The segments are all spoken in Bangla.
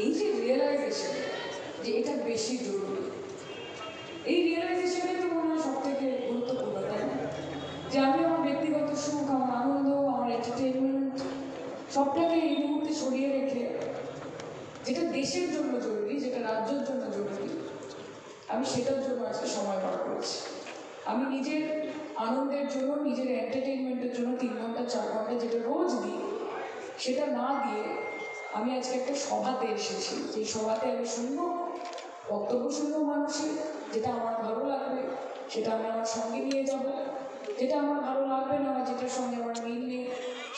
এই যে রিয়েলাইজেশন যে এটা বেশি জরুরি, এই রিয়েলাইজেশনে তো মনে হয় সব থেকে গুরুত্বপূর্ণ, তাই না? যে আমি আমার ব্যক্তিগত সুখ, আমার আনন্দ, আমার এন্টারটেনমেন্ট সবটাকে এই মুহূর্তে সরিয়ে রেখে যেটা দেশের জন্য জরুরি, যেটা রাজ্যের জন্য জরুরি, আমি সেটার জন্য আজকে সময় বার করেছি। আমি নিজের আনন্দের জন্য, নিজের এন্টারটেনমেন্টের জন্য 3 ঘন্টা 4 ঘন্টা যেটা রোজ দিই, সেটা না দিয়ে আমি আজকে একটা সভাতে এসেছি। যে সভাতে আমি শুনবো, বক্তব্য শুনবো মানুষের, যেটা আমার ভালো লাগবে সেটা আমি আমার সঙ্গে নিয়ে যাব, যেটা আমার ভালো লাগবে না, যেটার সঙ্গে আমার মিল নেই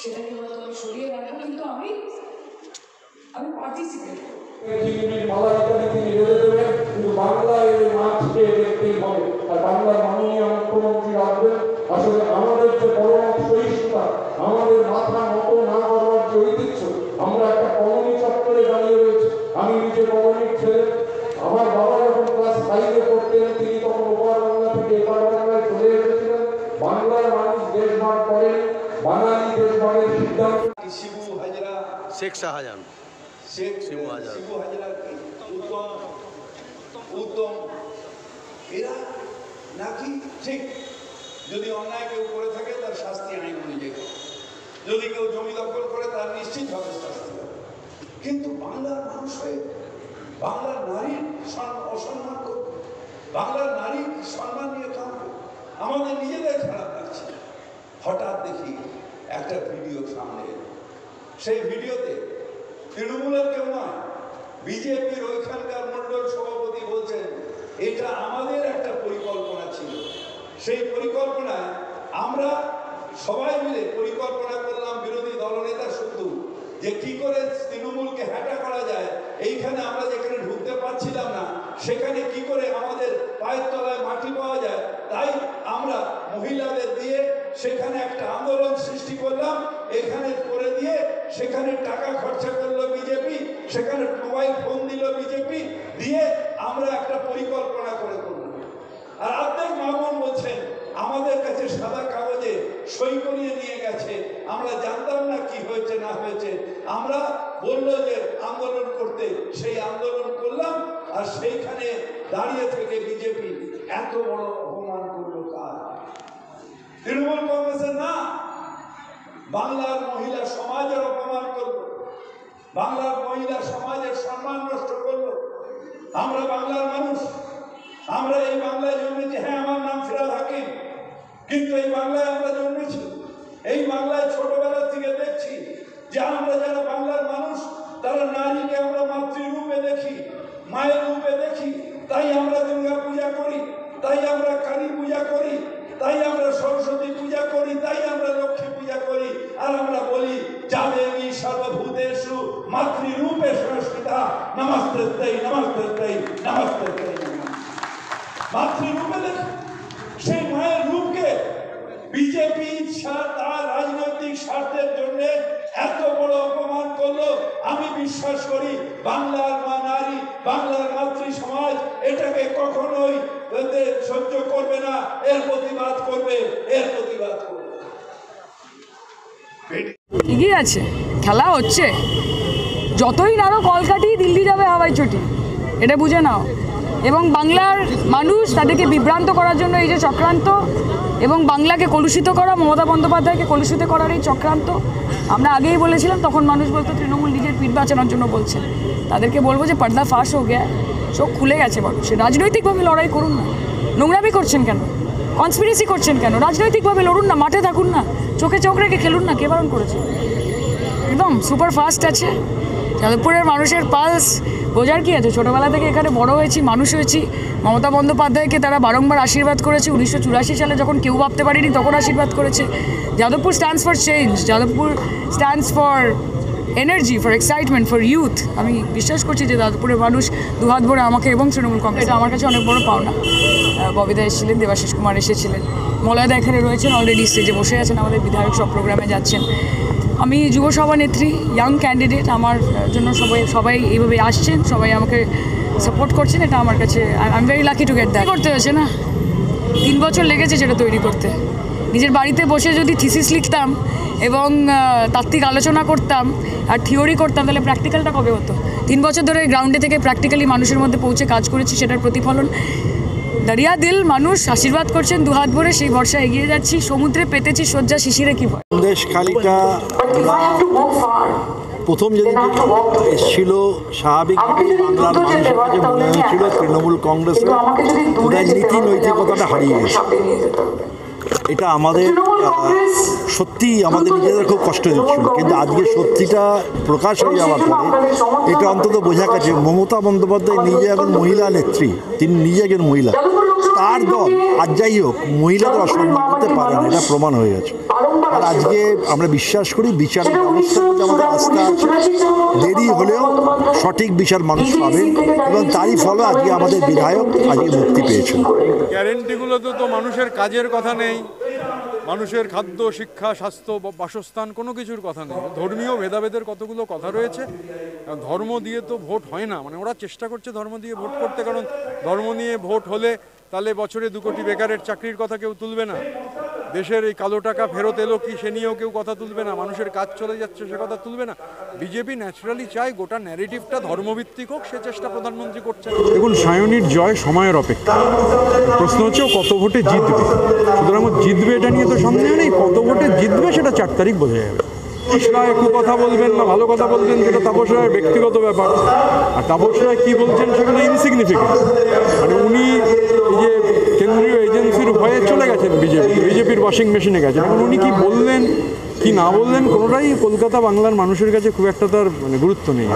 সেটাকে হয়তো আমি সরিয়ে রাখবো, কিন্তু আমি পার্টিসিপেট করবো। বাংলায় মাছকে দেখতেই হবে, আর বাংলার মাননীয় মুখ্যমন্ত্রী রাখবেন। আসলে আমাদের যে পরমাত্ম সহিষ্ণুতা, আমাদের মাথা নত না করার যে ঐতিহ্য, আমরা একটা কলোনি চত্বরে দাঁড়িয়ে রয়েছি। আমি নিজে কলোনির ছেলে। আমার বাবা যখন ক্লাস 5-এ পড়তেন, তিনি তখন ওপার বাংলা থেকে এপার বাংলায় চলে এসেছিলেন। বাংলার মানুষ দেশভাগ করেন, বাঙালি দেশভাগের সিদ্ধান্ত। শিবু হাজরা, শেখ শাহজাহান, শিবু হাজরা, উত্তম, এরা নাকি ঠিক যদি অন্যায় কেউ করে থাকে তার শাস্তি আইন অনুযায়ী, যদি কেউ জমি দখল করে তার নিশ্চিতভাবে শাস্তি হবে। কিন্তু বাংলার মানুষ হয়ে বাংলার নারীর অসম্মান করবে, বাংলার নারীর সম্মান নিয়ে কাঁদবে, আমাদের নিজেদের খারাপ লাগছে। হঠাৎ দেখি একটা ভিডিও সামনে এলো। সেই ভিডিওতে তৃণমূলের কেউ নয়, বিজেপির ওইখানকার মণ্ডল সভাপতি বলছেন এটা আমাদের একটা পরিকল্পনা ছিল। সেই পরিকল্পনায় আমরা সবাই মিলে পরিকল্পনা করলাম, বিরোধী দলনেতা শুধু, যে কি করে তৃণমূলকে হ্যাটা করা যায়। এইখানে আমরা যেখানে ঢুকতে পারছিলাম না, সেখানে কি করে আমাদের পায়ের তলায় মাটি পাওয়া যায়, তাই আমরা মহিলাদের দিয়ে সেখানে একটা আন্দোলন সৃষ্টি করলাম। এখানে করে দিয়ে সেখানে টাকা খরচা করলো বিজেপি, সেখানে মোবাইল ফোন দিল বিজেপি, দিয়ে আমরা একটা পরিকল্পনা করে করলাম। আর অর্ধেক মামুন বলছেন আমাদের কাছে সাদা কাগজে সই করিয়ে নিয়ে গেছে, আমরা জানতাম না কি হয়েছে না হয়েছে। আমরা বললো যে আন্দোলন করতে, সেই আন্দোলন করলাম। আর সেইখানে দাঁড়িয়ে থেকে বিজেপি এত বড় অপমান করলো কার? তৃণমূল কংগ্রেসের না, বাংলার মহিলা সমাজের অপমান করলো, বাংলার মহিলা সমাজের সম্মান নষ্ট করলো। আমরা বাংলার মানুষ, আমরা এই বাংলায় জন্মেছি। হ্যাঁ, আমার নাম ফিরাদ হাকিম, কিন্তু এই বাংলায় আমরা জন্মেছি। এই বাংলায় ছোটবেলা থেকে দেখছি যে আমরা যারা বাংলার মানুষ, তারা নারীকে আমরা মাতৃরূপে দেখি, মায়ের রূপে দেখি। তাই আমরা দুর্গা পূজা করি, তাই আমরা কালী পূজা করি, তাই আমরা সরস্বতী পূজা করি, তাই আমরা লক্ষ্মী পূজা করি। আর আমরা বলি যাদেবী সর্বভূতেষু মাতৃরূপে সংস্কৃতা নমস্তেই নমস্তেই নমস্তেই। মাতৃরূপে দেখি, সেই মায়ের রূপকে বিজেপি তার রাজনৈতিক স্বার্থের জন্য এত বড় অপমান করলো। আমি বিশ্বাস করি বাংলার মা নারী, বাংলার মাতৃ সমাজ এটাকে কখনোই সহ্য করবে না, এর প্রতিবাদ করবে, এর প্রতিবাদ করবে। ঠিকই আছে, খেলা হচ্ছে। যতই নাড়ো কলকাঠি, দিল্লি যাবে হাওয়াই চটি, এটা বুঝে নাও। এবং বাংলার মানুষ তাদেরকে বিভ্রান্ত করার জন্য এই যে চক্রান্ত, এবং বাংলাকে কলুষিত করা, মমতা বন্দ্যোপাধ্যায়কে কলুষিত করার এই চক্রান্ত, আমরা আগেই বলেছিলাম। তখন মানুষ বলতো তৃণমূল নিজের পিঠ বাঁচানোর জন্য বলছে। তাদেরকে বলবো যে পর্দা ফাঁস হয়ে গেছে, চোখ খুলে গেছে মানুষের। রাজনৈতিকভাবে লড়াই করুন না, নোংরামি করছেন কেন, কনস্পিরেসি করছেন কেন? রাজনৈতিকভাবে লড়ুন না, মাঠে থাকুন না, চোখে চোখ রেখে খেলুন না। কে বারণ করেছে? একদম সুপার ফাস্ট আছে যাদবপুরের মানুষের পালস বোঝার কি আছে? ছোটোবেলা থেকে এখানে বড় হয়েছি, মানুষ হয়েছি। মমতা বন্দ্যোপাধ্যায়কে তারা বারংবার আশীর্বাদ করেছে। 1984 সালে যখন কেউ ভাবতে পারেনি তখন আশীর্বাদ করেছে। Jadavpur stands for change, Jadavpur stands for energy, for excitement, for youth. আমি বিশ্বাস করছি যে যাদবপুরের মানুষ দুহাত ভরে আমাকে এবং তৃণমূল কংগ্রেস, এটা আমার কাছে অনেক বড় পাওনা। ববিদা এসেছিলেন, দেবাশিস কুমার এসেছিলেন, মলয়দা এখানে রয়েছেন, অলরেডি স্টেজে বসে আছেন, আমাদের বিধায়ক সব প্রোগ্রামে যাচ্ছেন। আমি যুব সভানেত্রী, ইয়াং ক্যান্ডিডেট, আমার জন্য সবাই এইভাবে আসছেন, সবাই আমাকে সাপোর্ট করছেন। এটা আমার কাছে I am very lucky to get that. করতে হয়েছে না, 3 বছর লেগেছে সেটা তৈরি করতে। নিজের বাড়িতে বসে যদি থিসিস লিখতাম এবং তাত্ত্বিক আলোচনা করতাম আর থিওরি করতাম, তাহলে প্র্যাকটিক্যালটা কবে হতো? 3 বছর ধরে গ্রাউন্ডে থেকে প্র্যাকটিক্যালি মানুষের মধ্যে পৌঁছে কাজ করেছি, সেটার প্রতিফলন দরিয়া দিল, মানুষ আশীর্বাদ করছেন দুহাত ভরে, সেই ভরসা এগিয়ে যাচ্ছি। সমুদ্রে পেতেছি শয্যা, শিশিরে কি ভয়। সন্দেশখালিটা প্রথম যেদিন এসেছিল স্বাভাবিকভাবেই বাংলার মানুষের কাছে মনে হয়েছিল তৃণমূল কংগ্রেসের ওদের নীতি নৈতিকতাটা হারিয়ে গেছে। এটা আমাদের সত্যি আমাদের নিজেদের খুব কষ্ট দিচ্ছিল, কিন্তু আজকে সত্যিটা প্রকাশ হয়ে যাওয়ার পরে এটা অন্তত বোঝা গেছে মমতা বন্দ্যোপাধ্যায় নিজে একজন মহিলা নেত্রী, তিনি নিজে একজন মহিলা, তার দল আর যাই হোক মহিলাদের অসম্মান করতে পারে না, এটা প্রমাণ হয়ে গেছে। আর আজকে আমরা বিশ্বাস করি বিচার ব্যবস্থার প্রতি আমাদের আস্থা আছে, দেরি হলেও সঠিক বিচার মানুষ পাবে এবং তারই ফলে আজকে আমাদের বিধায়ক আজকে মুক্তি পেয়েছেন। গ্যারেন্টিগুলোতে তো মানুষের কাজের কথা নেই, মানুষের খাদ্য, শিক্ষা, স্বাস্থ্য, বাসস্থান কোনো কিছুর কথা নেই। ধর্মীয় ভেদাভেদের কতগুলো কথা রয়েছে। ধর্ম দিয়ে তো ভোট হয় না, মানে ওরা চেষ্টা করছে ধর্ম দিয়ে ভোট করতে, কারণ ধর্ম নিয়ে ভোট হলে তাহলে বছরে 2 কোটি বেকারের চাকরির কথা কেউ তুলবে না, দেশের এই কালো টাকা ফেরত এলো কি সে নিয়েও কেউ কথা তুলবে না, মানুষের কাজ চলে যাচ্ছে সে কথা তুলবে না। বিজেপি ন্যাচারালি চায় গোটা ন্যারেটিভটা ধর্মভিত্তিক হোক, সে চেষ্টা প্রধানমন্ত্রী করছেন। দেখুন, সায়নীর জয় সময়ের অপেক্ষা। প্রশ্ন হচ্ছে ও কত ভোটে জিতবে, সুতরাং ও জিতবে এটা নিয়ে তো সন্দেহ নেই। কত ভোটে জিতবে সেটা 4 তারিখ বোঝা যাবে। তাপস রায় একটু কথা বলবেন না ভালো কথা বলবেন, যেটা তাপস রায়ের ব্যক্তিগত ব্যাপার, আর তাপস রায় কী বলছেন সেগুলো ইনসিগনিফিকেন্ট। মানে উনি এই যে কেন্দ্রীয় এজেন্সির ভয়ে চলে গেছেন বিজেপির ওয়াশিং মেশিনে গেছেন, এখন উনি কী বললেন কি না বললেন কোনোটাই কলকাতা বাংলার মানুষের কাছে খুব একটা তার মানে গুরুত্ব নেই।